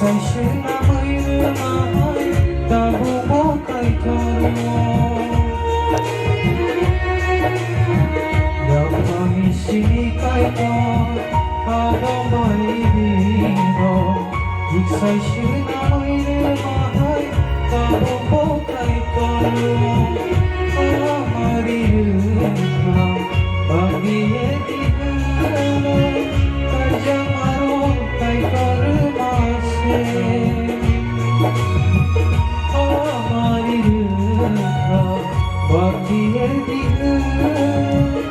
İksayşı namıyırmay Tabu bokay torumo Yapamışini kaytor Adamay bino İksayşı namıyırmay Tabu bokay torumo Amarirma Bagiye dihulay Kajamaro kaytor Bagiye dihulay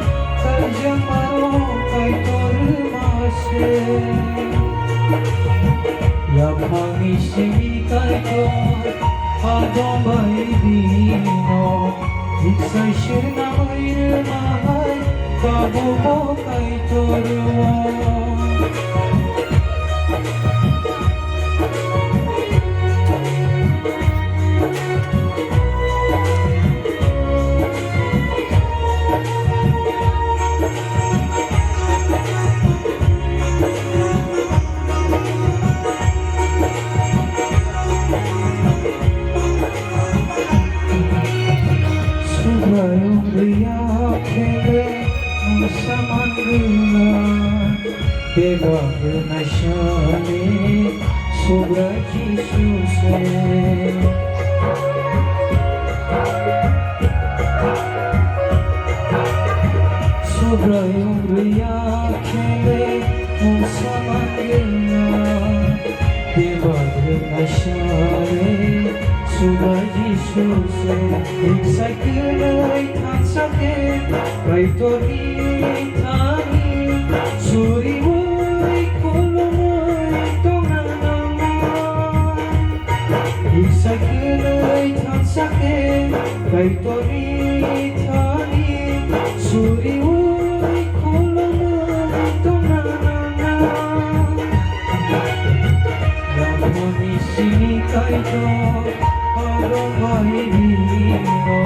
Kajamaro kaytor Yapamışini kaytor Adamay bino İksayşı namıyırmay Tabu bokay torumo Subrayong riyakere Musamangula Deva Nashane Subra Jisuse Subrayong riyakere Musamangula Deva Nashane Subra Jisuse Iksaykulay tansake Kaytori tani Suriwoy kulumay tonganamay Iksaykulay tansake Kaytori tani Suriwoy kulumay tonganamay Yapamışini kaytor Adamay bino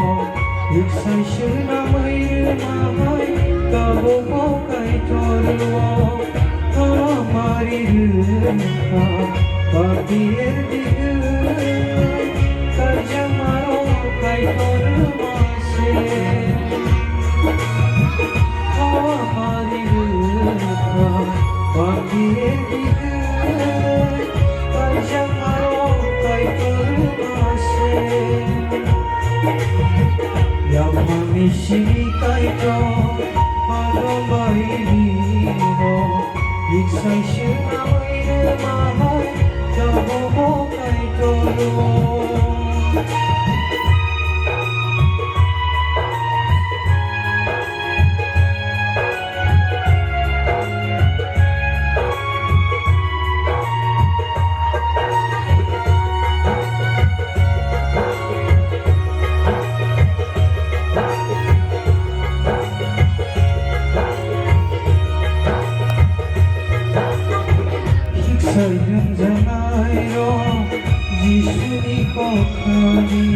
İksayşı namıyırmay Tabu bokay torumo Amarirma Bagiye dihulay Kajamaro kaytor Amarirma Bagiye dihulay Kajamaro kaytor Yapamışini kaytor Adamay bino İksayşı namıyırmay Tabu bokay torumo Sayın zanayro Jisuni kokhani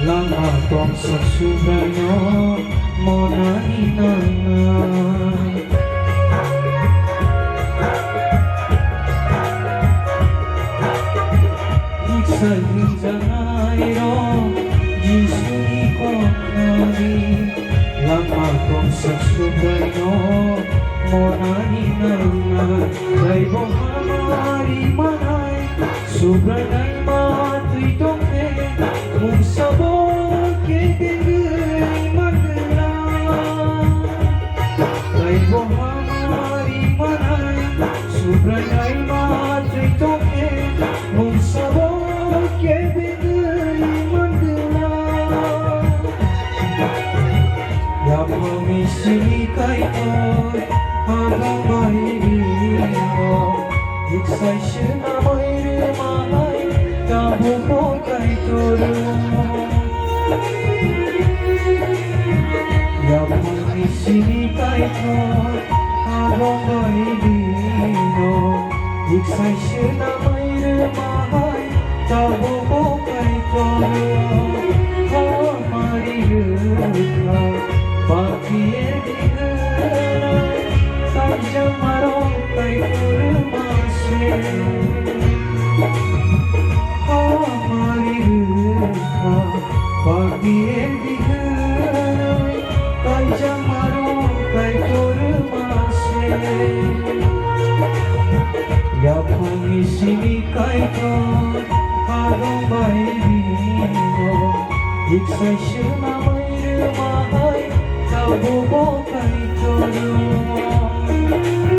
Lama tong sasubrayo Monani nanay Sayın zanayro Jisuni kokhani Lama tong sasubrayo Monani nanay Daibo hamari manay Subranay matuy tonghe Kung sabon kebigay magla Daibo hamari manay Subranay matuy tonghe Kung sabon kebigay magla Yapamışini kaytor Adamay bino İksayşı namıyırmay Tabu bokay torumo Yapamışini kaytor Adamay bino İksayşı namıyırmay Tabu bokay torumo Amarirma Bagiye dihulay Kajamaro kaytor Sinikaito harong baybino Iksay siya na may rumahal